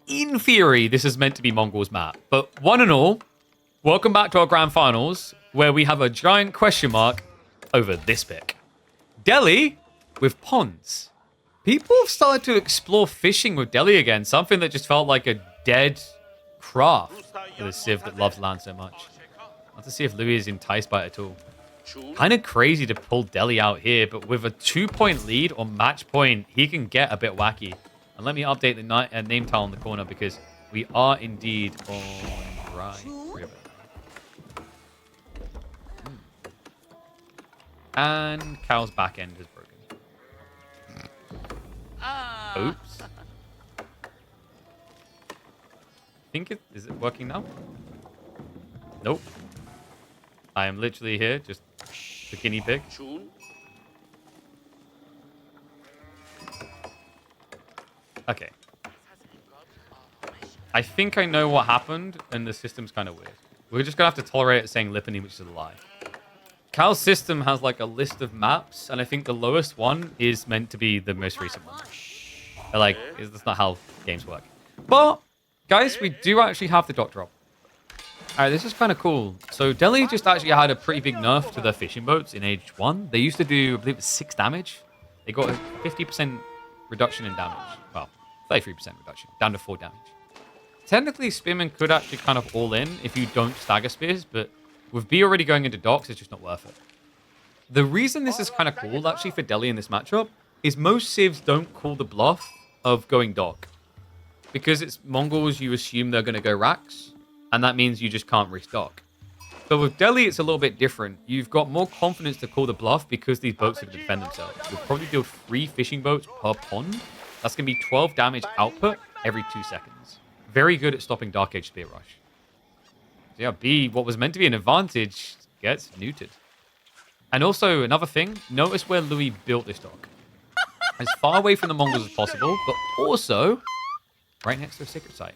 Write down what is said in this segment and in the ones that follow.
in theory, this is meant to be Mongols map. But one and all, welcome back to our grand finals, where we have a giant question mark over this pick. Delhi with ponds. People have started to explore fishing with Delhi again, something that just felt like a dead craft for the Civ that loves land so much. I'll have to see if Louis is enticed by it at all. Kind of crazy to pull Delhi out here, but with a 2-point lead or match point, he can get a bit wacky. And let me update the name tile in the corner because we are indeed on Rye River. And Cow's back end is broken. Oops. Is it working now? Nope. I am literally here, just the guinea pig. Okay. I think I know what happened, and the system's kind of weird. We're just going to have to tolerate it saying Lipany, which is a lie. Cal's system has like a list of maps, and I think the lowest one is meant to be the most recent one. Like, that's not how games work. But, guys, we do actually have the dock drop. Alright, this is kind of cool. So, Delhi just actually had a pretty big nerf to their fishing boats in Age 1. They used to do, I believe it was 6 damage. They got a 50% reduction in damage. Well, 33% reduction, down to 4 damage. Technically, Spearmen could actually kind of all in if you don't stagger spears, but with B already going into docks, it's just not worth it. The reason this is kind of cool, actually, for Delhi in this matchup, is most civs don't call the bluff of going dock. Because it's Mongols, you assume they're going to go racks, and that means you just can't risk dock. But with Delhi, it's a little bit different. You've got more confidence to call the bluff because these boats have to defend themselves. You'll probably build 3 fishing boats per pond. That's going to be 12 damage output every 2 seconds. Very good at stopping Dark Age Spear Rush. So yeah, B, what was meant to be an advantage, gets neutered. And also, another thing, notice where Louis built this dock. As far away from the Mongols as possible, but also right next to a secret site.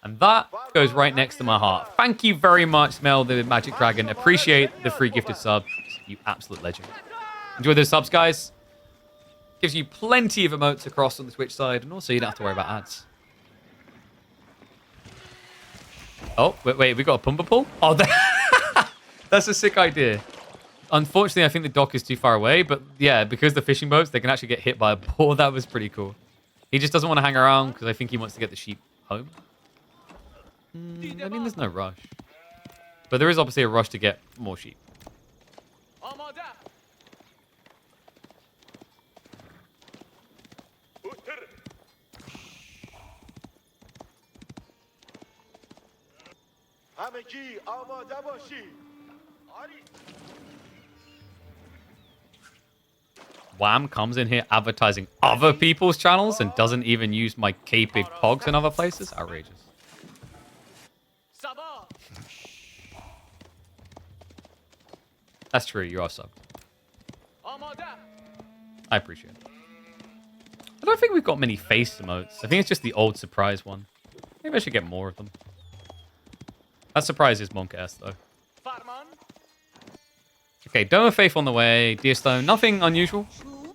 And that goes right next to my heart. Thank you very much, Mel, the Magic Dragon. Appreciate the free gifted subs. You absolute legend. Enjoy those subs, guys. Gives you plenty of emotes across on the Twitch side, and also you don't have to worry about ads. Oh, wait, we got a Pumba Pool? Oh, that's a sick idea. Unfortunately, I think the dock is too far away, but yeah, because the fishing boats, they can actually get hit by a boar. That was pretty cool. He just doesn't want to hang around because I think he wants to get the sheep home. I mean, there's no rush. But there is obviously a rush to get more sheep. Wham comes in here advertising other people's channels and doesn't even use my K-Pig pogs in other places. Outrageous. That's true, you are subbed. I appreciate it. I don't think we've got many face emotes. I think it's just the old surprise one. Maybe I should get more of them. That surprise is Monk S, though. Okay, Dome of Faith on the way. Deerstone, nothing unusual.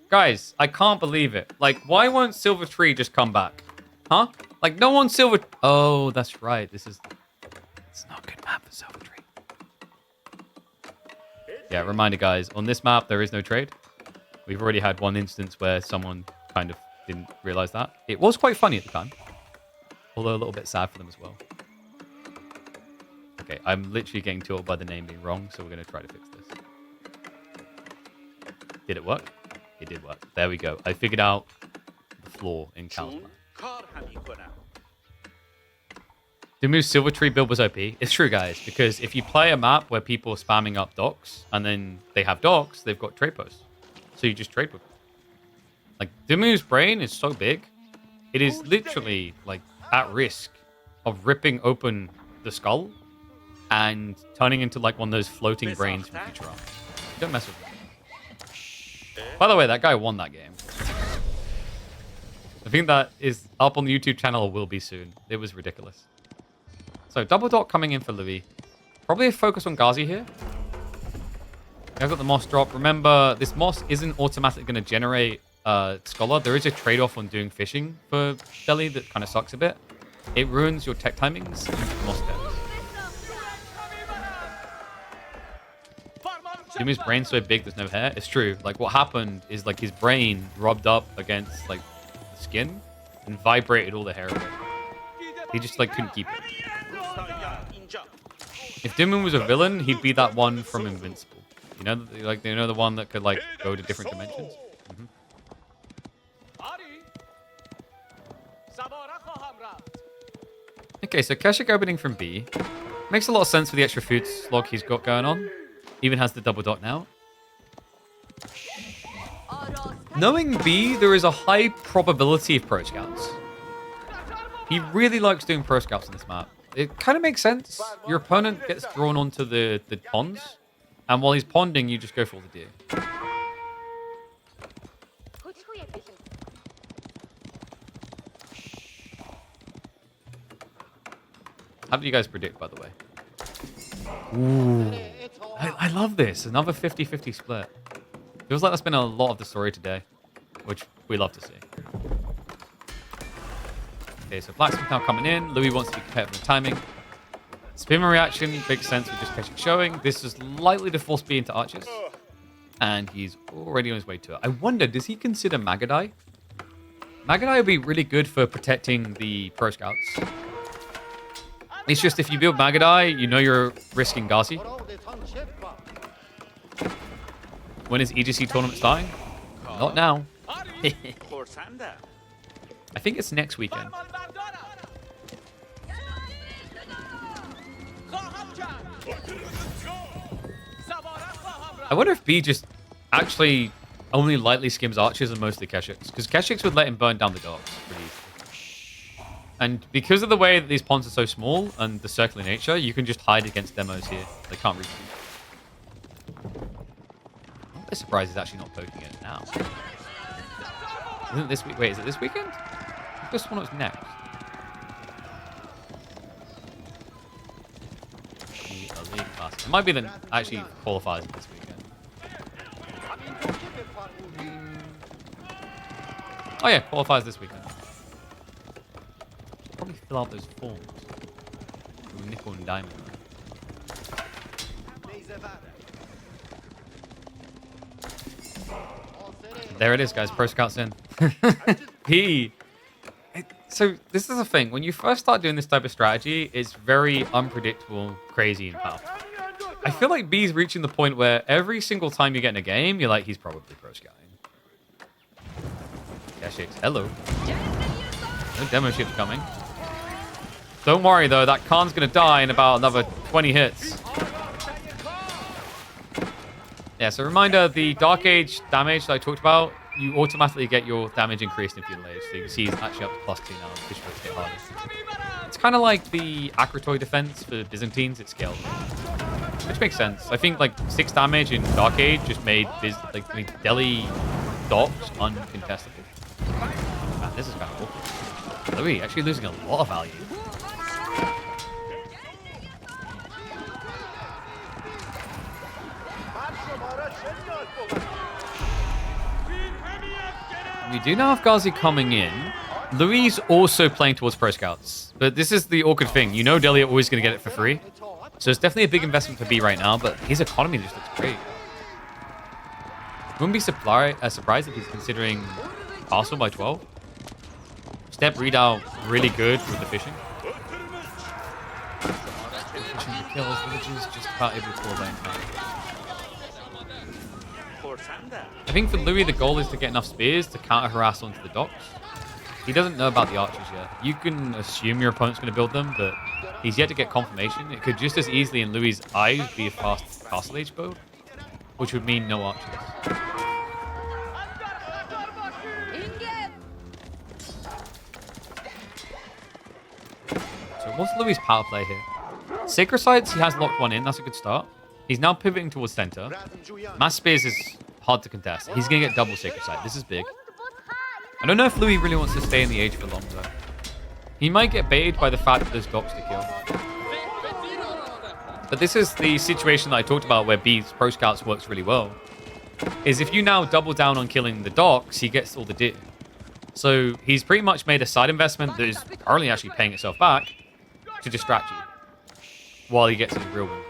Guys, I can't believe it. Like, why won't Silver Tree just come back? Huh? Like, no one Silver... Oh, that's right. It's not a good map for Silver Tree. Yeah, reminder, guys. On this map, there is no trade. We've already had one instance where someone kind of didn't realize that. It was quite funny at the time. Although a little bit sad for them as well. Okay, I'm literally getting tilted by the name being wrong, so we're going to try to fix this. Did it work? It did work. There we go. I figured out the flaw in Cal's map. Dumu's Silver Tree build was OP. It's true, guys, because if you play a map where people are spamming up docks, and then they have docks, they've got trade posts. So you just trade with them. Like, Dumu's brain is so big, it is literally, like, at risk of ripping open the skull and turning into, like, one of those floating brains from Futurama. Don't mess with it. By the way, that guy won that game. I think that is up on the YouTube channel or will be soon. It was ridiculous. So, double dock coming in for Louis. Probably a focus on Ghazi here. I've got the moss drop. Remember, this moss isn't automatically going to generate Scholar. There is a trade-off on doing fishing for Delhi that kind of sucks a bit. It ruins your tech timings and Moscow. Yumi's brain's so big there's no hair. It's true. Like what happened is like his brain rubbed up against like the skin and vibrated all the hair away. He just like couldn't keep it. If Dimon was a villain, he'd be that one from Invincible. You know, like the one that could like go to different dimensions. Okay, so Keshik opening from B makes a lot of sense for the extra food slog he's got going on. Even has the double dot now. Knowing B, there is a high probability of pro scouts. He really likes doing pro scouts on this map. It kind of makes sense. Your opponent gets drawn onto the ponds, and while he's ponding, you just go for all the deer. How do you guys predict, by the way? Ooh. I love this. Another 50-50 split. Feels like that's been a lot of the story today, which we love to see. Okay, so Blacksmith now coming in. Louis wants to be competitive with timing. Spinner reaction makes sense with just Keshik showing. This is likely to force B into archers. And he's already on his way to it. I wonder, does he consider Magadai? Magadai would be really good for protecting the pro scouts. It's just if you build Magadai, you know you're risking Ghazi. When is EGC tournament starting? Not now. I think it's next weekend. I wonder if B just actually only lightly skims archers and mostly Keshiks. Because Keshiks would let him burn down the docks pretty easily. And because of the way that these ponds are so small and the circular nature, you can just hide against demos here. They can't reach you. I'm a bit surprised he's actually not poking it now. Isn't it this week? Wait, is it this weekend? This one was next. The league class. It might be that actually qualifies this weekend. Oh yeah, qualifies this weekend. Probably fill out those forms. Nickel and diamond. There it is, guys. Pro Scouts in. So this is the thing. When you first start doing this type of strategy, it's very unpredictable, crazy, and powerful. I feel like B's reaching the point where every single time you get in a game, you're like, he's probably pro scouting. Yeah, shakes. Hello. No demo ship coming. Don't worry though, that Khan's gonna die in about another 20 hits. Yeah, so reminder, the Dark Age damage that I talked about, you automatically get your damage increased in Feudal Age. So you can see he's actually up to +2 now, which will hit harder. It's kind of like the Akratoy defense for Byzantines, it's scaled. Which makes sense. I think like 6 damage in Dark Age just made Delhi docks uncontestable. Man, this is kind of awful. Louis actually losing a lot of value. We do now have Ghazi coming in. Louis also playing towards Pro Scouts. But this is the awkward thing. You know Delhi are always going to get it for free. So it's definitely a big investment for B right now, but his economy just looks great. Wouldn't be surprised if he's considering Castle by 12. Step redoubt really good with the fishing. Fishing to kill his villages, just about able to pull away in time. I think for Louis, the goal is to get enough spears to counter-harass onto the docks. He doesn't know about the archers yet. You can assume your opponent's going to build them, but he's yet to get confirmation. It could just as easily, in Louis' eyes, be a fast Castle Age build, which would mean no archers. So what's Louis' power play here? Sacred Sites, he has locked one in. That's a good start. He's now pivoting towards center. Mass Spears is hard to contest. He's going to get double Sacred Site. This is big. I don't know if Louis really wants to stay in the Age for long, though. He might get baited by the fact that there's docks to kill. But this is the situation that I talked about where B's Pro Scouts works really well. Is if you now double down on killing the docks, he gets all the deer. So he's pretty much made a side investment that is currently actually paying itself back to distract you while he gets his real win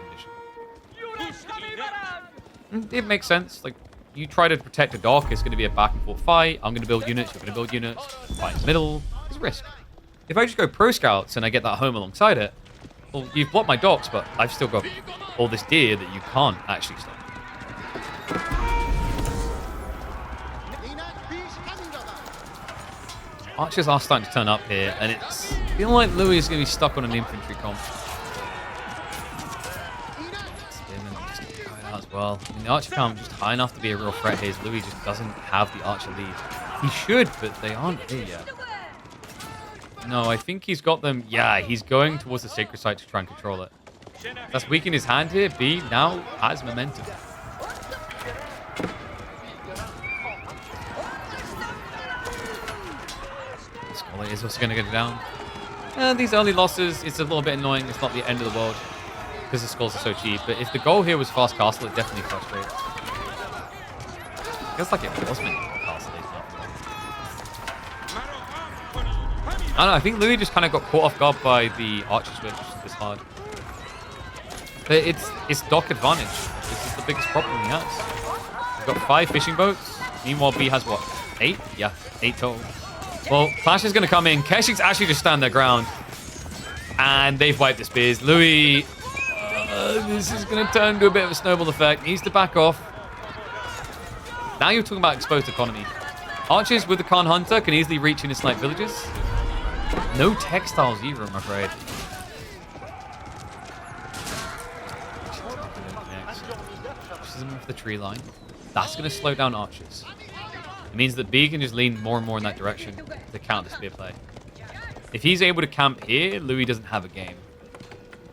condition. It makes sense. Like, you try to protect a dock, it's going to be a back and forth fight. I'm going to build units, you're going to build units. Fight in the middle. It's a risk. If I just go pro scouts and I get that home alongside it, well, you've blocked my docks, but I've still got all this deer that you can't actually stop. Archers are starting to turn up here, and it's feeling like Louis is going to be stuck on an infantry comp. Spearman just going out as well. I mean, the archer count just high enough to be a real threat here. Louis just doesn't have the archer lead. He should, but they aren't here yet. No, I think he's got them. Yeah, he's going towards the sacred site to try and control it. That's weak in his hand here. B now has momentum. Scholar is also going to get it down. These early losses, it's a little bit annoying. It's not the end of the world because the skulls are so cheap. But if the goal here was fast castle, it definitely frustrates. Feels like it was meant to be castle. I don't know, I think Louis just kind of got caught off guard by the archer switch this hard. But it's dock advantage. This is the biggest problem he has. He's got 5 fishing boats. Meanwhile, B has what? 8? Yeah, 8 total. Well, Clash is going to come in. Keshik's actually just stand their ground. And they've wiped the spears. Louis, this is going to turn into a bit of a snowball effect. Needs to back off. Now you're talking about exposed economy. Archers with the Khan Hunter can easily reach in and snipe villages. No textiles either, I'm afraid. Pushes him off the tree line. That's going to slow down archers. It means that B can just lean more and more in that direction to counter spear play. If he's able to camp here, Louis doesn't have a game.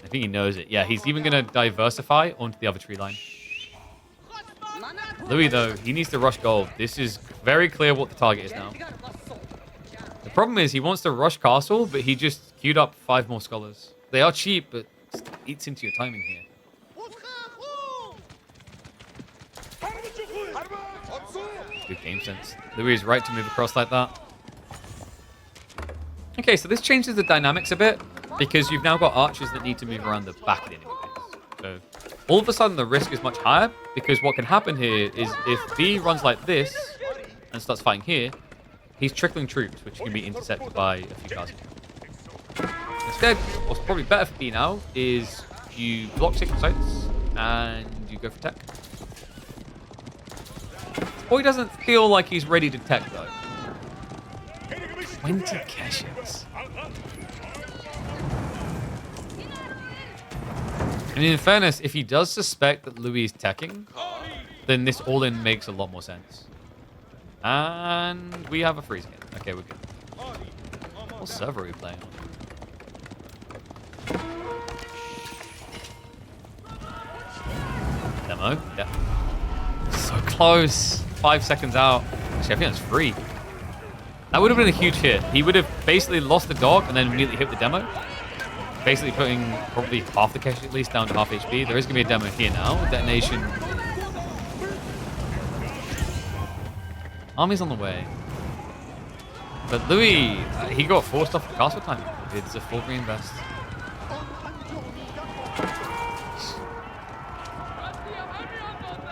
I think he knows it. Yeah, he's even going to diversify onto the other tree line. Louis, though, he needs to rush gold. This is very clear what the target is now. The problem is he wants to rush castle, but he just queued up 5 more scholars. They are cheap, but it eats into your timing here. Good game sense. Louis is right to move across like that. Okay, so this changes the dynamics a bit, because you've now got archers that need to move around the back of the enemy base. So all of a sudden the risk is much higher, because what can happen here is if B runs like this and starts fighting here, he's trickling troops, which can be intercepted by a few guys. Instead, what's probably better for B now is you block sacred sites and you go for tech. Boy doesn't feel like he's ready to tech though. 20 caches. I mean, in fairness, if he does suspect that Louis is teching, then this all-in makes a lot more sense. And we have a freeze game. Okay, we're good. What server are we playing on? Demo? Yeah. So close. 5 seconds out. Actually, I think that's free. That would have been a huge hit. He would have basically lost the dog and then immediately hit the demo. Basically putting probably half the cache at least down to half HP. There is going to be a demo here now. Detonation. Army's on the way. But Louis, he got forced off the castle time. It's a full reinvest.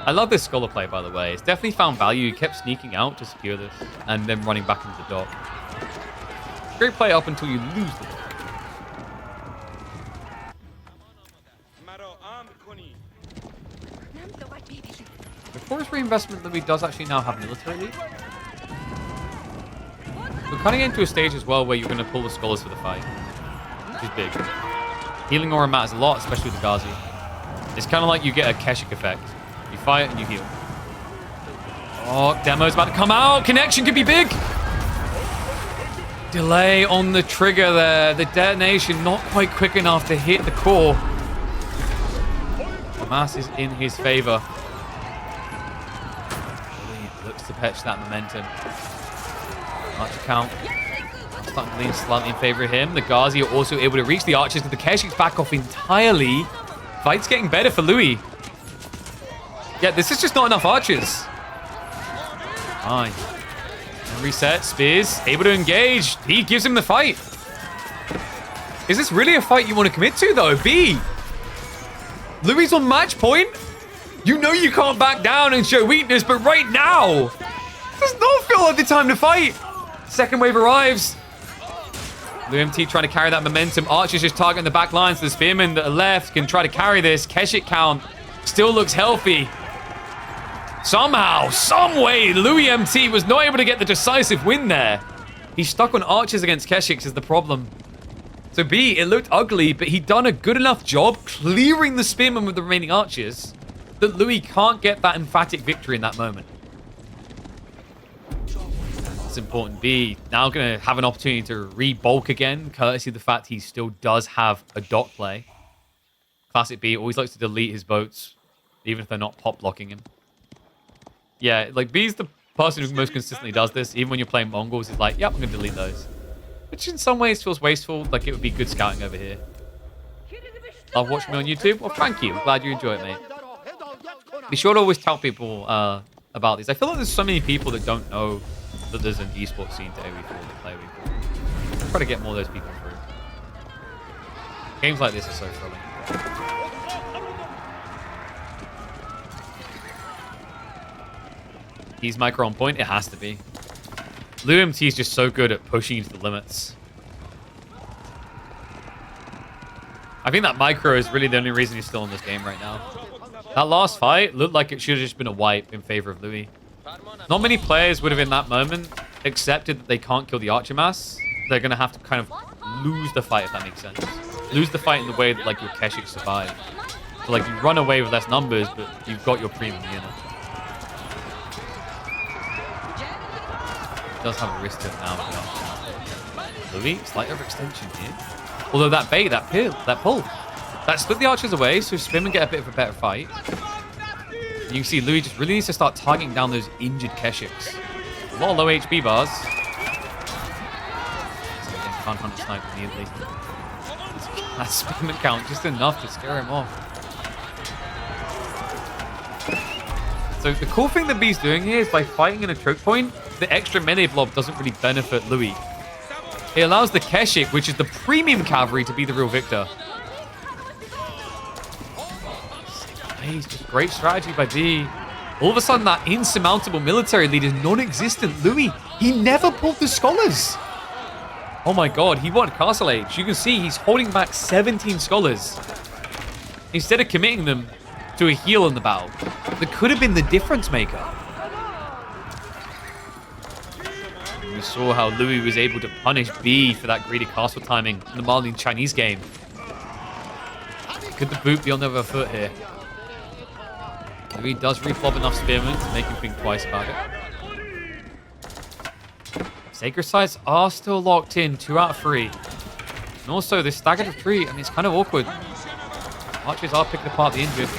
I love this scholar play, by the way. It's definitely found value. He kept sneaking out to secure this and then running back into the dock. Great play up until you lose the dock. For his reinvestment, Louis does actually now have military lead. We're kind of getting to a stage as well where you're going to pull the scholars for the fight, which is big. Healing aura matters a lot, especially with the Ghazi. It's kind of like you get a Keshik effect. You fight and you heal. Oh, demo's about to come out. Connection could be big. Delay on the trigger there. The detonation not quite quick enough to hit the core. The mass is in his favor. Looks to patch that momentum. Archer count. I'm starting to lean slightly in favor of him. The Ghazi are also able to reach the archers, but the Keshik's back off entirely. Fight's getting better for Louis. Yeah, this is just not enough archers. Fine. Reset, Spears, able to engage. He gives him the fight. Is this really a fight you want to commit to, though? B. Louis on match point? You know you can't back down and show weakness, but right now, does not feel like the time to fight. Second wave arrives. *loueMT trying to carry that momentum. Archer's just targeting the back lines. The Spearmen that are left can try to carry this. Keshik count still looks healthy. Somehow, some way, *loueMT was not able to get the decisive win there. He's stuck on archers against Keshiks is the problem. So B, it looked ugly, but he'd done a good enough job clearing the Spearmen with the remaining archers that Louis can't get that emphatic victory in that moment. That's important. B, now going to have an opportunity to re-bulk again, courtesy of the fact he still does have a dot play. Classic B, always likes to delete his boats, even if they're not pop blocking him. Yeah, like B's the person who most consistently does this. Even when you're playing Mongols, he's like, yep, I'm going to delete those. Which in some ways feels wasteful. Like it would be good scouting over here. Love watching me on YouTube? Well, thank you. I'm glad you enjoy it, mate. Be sure to always tell people about these. I feel like there's so many people that don't know that there's an esports scene to AoE4 that play AoE4. Try to get more of those people through. Games like this are so thrilling. He's micro on point. It has to be. *loueMT is just so good at pushing you to the limits. I think that micro is really the only reason he's still in this game right now. That last fight looked like it should have just been a wipe in favor of Louis. Not many players would have in that moment accepted that they can't kill the archer mass. They're going to have to kind of lose the fight, if that makes sense. Lose the fight in the way that like your Keshik survive. So like you run away with less numbers, but you've got your premium unit. Does have a risk to it now. Louis, slight overextension here. Although that bait, that pull, that split the archers away, so Spearmen get a bit of a better fight. You can see Louis just really needs to start targeting down those injured Keshiks. A lot of low HP bars. So again, can't hunt a snipe immediately. That Spearman count just enough to scare him off. So the cool thing that B's doing here is by fighting in a choke point, the extra melee blob doesn't really benefit Louis. It allows the Keshik, which is the premium cavalry, to be the real victor. It's just great strategy by B. All of a sudden, that insurmountable military lead is non-existent. Louis, he never pulled the scholars. Oh my god, he won Castle Age. You can see he's holding back 17 scholars instead of committing them to a heal in the battle. That could have been the difference maker. We saw how Louis was able to punish B for that greedy castle timing in the Marlene Chinese game. Could the boot be on the other foot here? Louis does reflob enough spearmen to make him think twice about it. Sacred Sites are still locked in, 2 out of 3. And also, this staggered retreat, I mean, it's kind of awkward. Archers are picking apart the injured.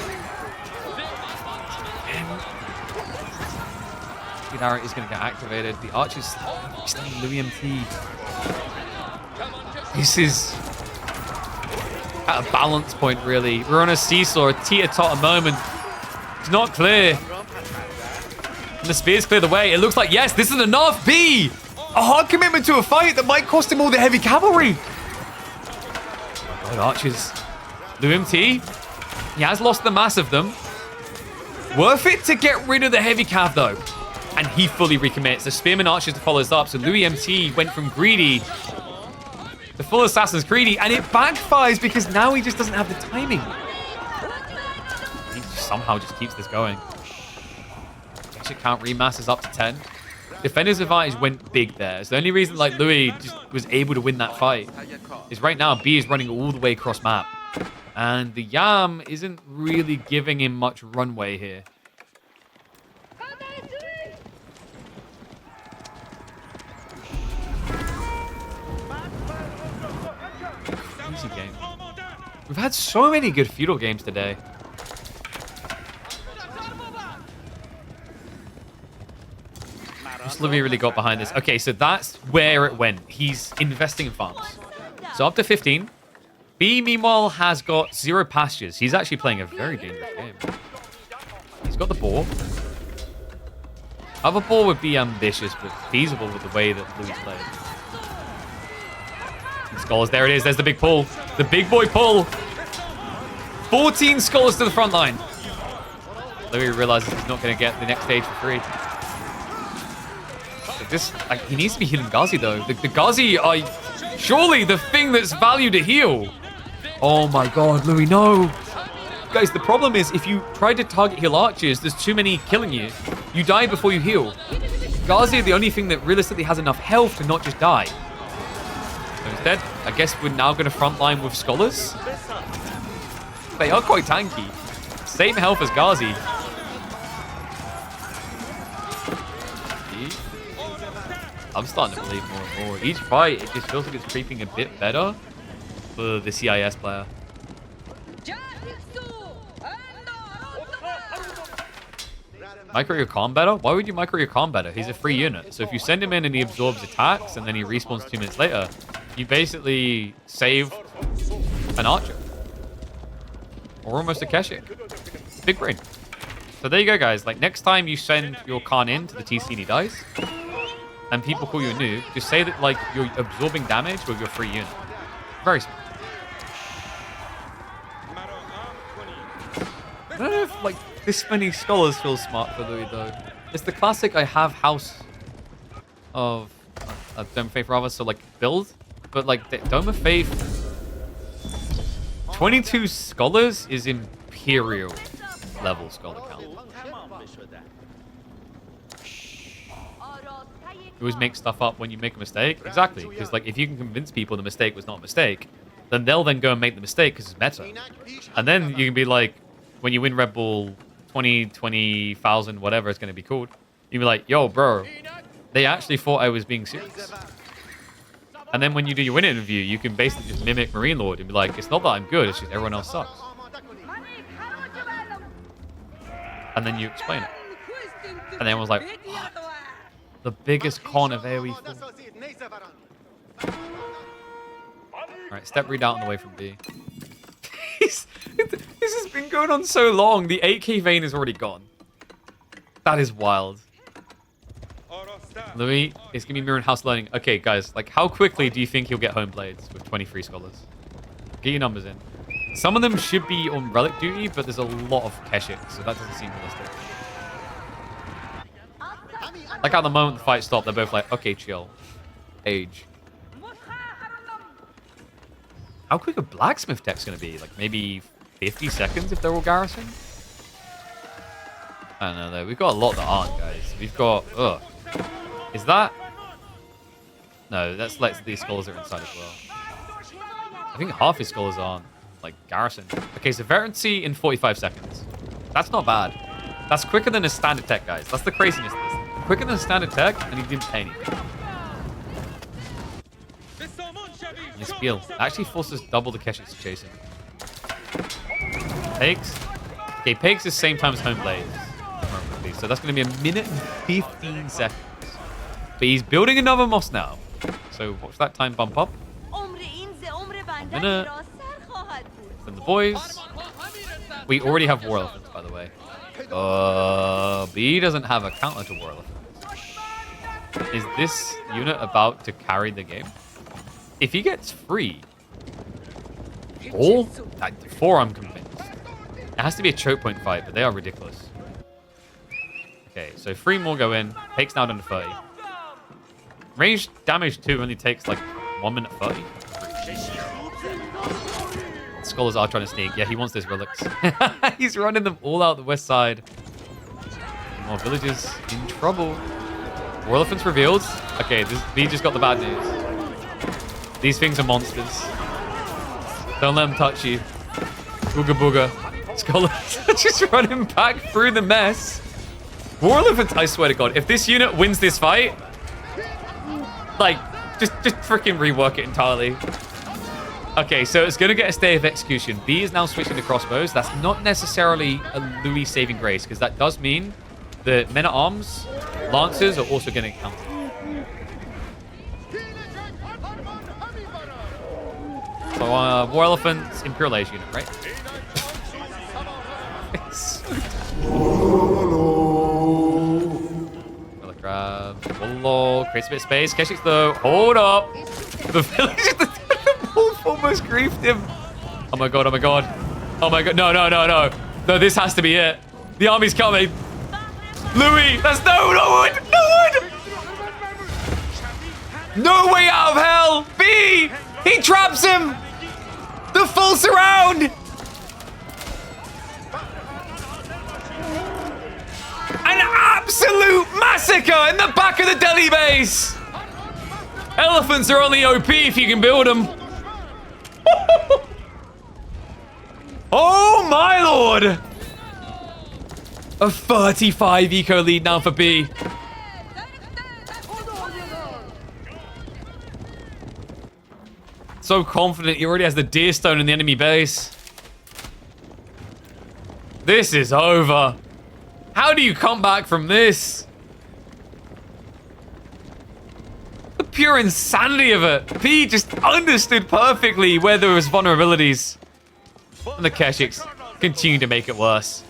Arrow is going to get activated. The archers extending *loueMT. This is at a balance point, really. We're on a seesaw, a teeter-totter moment. It's not clear. And the spears clear the way. It looks like, yes, this is enough. B! A hard commitment to a fight that might cost him all the heavy cavalry. Oh my god, archers. *loueMT, he has lost the mass of them. Worth it to get rid of the heavy cav, though. And he fully recommits. The Spearman Archers follows up. So *loueMT went from greedy to full Assassin's greedy. And it backfires because now he just doesn't have the timing. He somehow just keeps this going. Keshik count remasses up to 10. Defender's advantage went big there. So the only reason like Louis just was able to win that fight is right now B is running all the way across map. And the Yam isn't really giving him much runway here. Game. We've had so many good feudal games today. Just Louis really got behind this. Okay, so that's where it went. He's investing in farms. So up to 15. B, meanwhile, has got 0 pastures. He's actually playing a very dangerous game. He's got the boar. Other ball would be ambitious, but feasible with the way that Louis played. And Scholars, there it is. There's the big pull. The big boy pull. 14 Scholars to the front line. Louis realizes he's not going to get the next stage for free. This, like, he needs to be healing Ghazi, though. The Ghazi are surely the thing that's value to heal. Oh my god, Louis, no. Guys, the problem is if you try to target heal archers, there's too many killing you. You die before you heal. Ghazi are the only thing that realistically has enough health to not just die. So instead, I guess we're now going to frontline with Scholars. They are quite tanky. Same health as Ghazi. I'm starting to believe more and more. Each fight, it just feels like it's creeping a bit better for the CIS player. Micro your calm better? Why would you micro your calm better? He's a free unit. So if you send him in and he absorbs attacks and then he respawns 2 minutes later, you basically save an archer. Or almost a Keshic. Big brain. So there you go, guys. Like, next time you send your Khan in to the TC and he dies, and people call you a noob, just say that, like, you're absorbing damage with your free unit. Very smart. I don't know if, like, this many Scholars feel smart for Louis, though. It's the classic I have house of Dome of Faith, rather, so, like, build. But, like, the Dome of Faith, 22 Scholars is Imperial level Scholar count. You always make stuff up when you make a mistake. Exactly, because like if you can convince people the mistake was not a mistake, then they'll then go and make the mistake because it's meta. And then you can be like, when you win Red Bull 20,000, whatever it's going to be called, you'll be like, yo, bro, they actually thought I was being serious. And then when you do your win interview, you can basically just mimic Marine Lord and be like, it's not that I'm good, it's just everyone else sucks. And then you explain it. And everyone's like, what? The biggest con of AoE 4. Alright, step read out on the way from B. This has been going on so long. The 8k vein is already gone. That is wild. Louis is going to be mirroring house learning. Okay, guys, like how quickly do you think he'll get home blades with 23 Scholars? Get your numbers in. Some of them should be on relic duty, but there's a lot of Keshic, so that doesn't seem realistic. Like at the moment the fight stopped, they're both like, okay, chill. Age. How quick a blacksmith deck's gonna be? Like maybe 50 seconds if they're all garrison? I don't know though. We've got a lot that aren't, guys. We've got is that? No, that's like these Scholars are inside as well. I think half his Scholars aren't like garrison. Okay, so veterancy in 45 seconds. That's not bad. That's quicker than a standard tech, guys. That's the craziness of this. Quicker than a standard tech, and he didn't pay anything. His spiel actually forces double the Keshic to chase him. Pegs. Okay, Pegs is same time as Home Blades. So that's going to be a minute and 15 seconds. But he's building another Moss now. So watch that time bump up. A minute. Then the boys. We already have War Elephants, by the way. B doesn't have a counter to War Elephants. Is this unit about to carry the game? If he gets 3, all 4, I'm convinced. It has to be a choke point fight, but they are ridiculous. Okay, so 3 more go in. Takes now down to 30. Range damage 2 only takes like 1 minute 30. Scholars are trying to sneak. Yeah, he wants those relics. He's running them all out the west side. More villagers in trouble. War Elephants revealed. Okay, we just got the bad news. These things are monsters. Don't let them touch you. Booga booga. Scholars are just running back through the mess. War Elephants, I swear to God, if this unit wins this fight, like, just freaking rework it entirely. Okay, so it's going to get a stay of execution. B is now switching to crossbows. That's not necessarily a Louis saving grace, because that does mean that men-at-arms, lancers, are also going to counter. So, War Elephants, Imperial Age unit, right? lol. Creates a bit of space. Keshik's though. Hold up. The village, the wolf almost griefed him. Oh my god, oh my god. Oh my god. No, no, no, no. No, this has to be it. The army's coming. Louis, that's no one. No one. No way out of hell. B. He traps him. The full surround. An absolute massacre in the back of the Delhi base. Elephants are only OP if you can build them. Oh my lord. A 35 eco lead now for B. So confident he already has the deer stone in the enemy base. This is over. How do you come back from this? The pure insanity of it. P just understood perfectly where there was vulnerabilities. And the Keshiks continue to make it worse.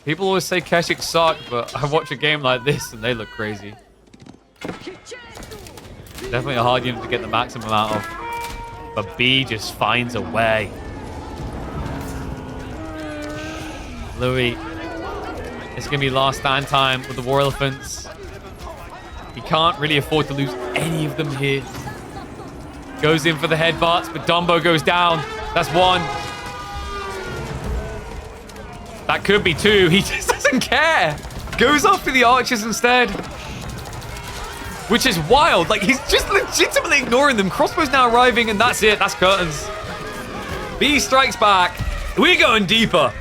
People always say Keshiks suck, but I watch a game like this and they look crazy. Definitely a hard unit to get the maximum out of. But B just finds a way. Louis. It's going to be last stand time with the War Elephants. He can't really afford to lose any of them here. Goes in for the headbutts, but Dumbo goes down. That's one. That could be two. He just doesn't care. Goes after the archers instead. Which is wild. Like, he's just legitimately ignoring them. Crossbow's now arriving, and that's it. That's curtains. B strikes back. We're going deeper.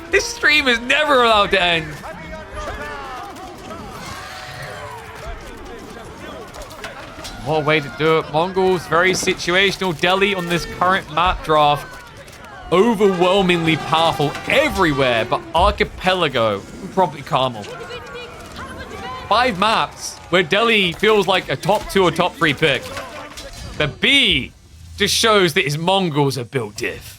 This stream is never allowed to end. What a way to do it. Mongols, very situational. Delhi on this current map draft. Overwhelmingly powerful everywhere, but Archipelago, probably Carmel. 5 maps where Delhi feels like a top 2 or top 3 pick. The B just shows that his Mongols are built diff.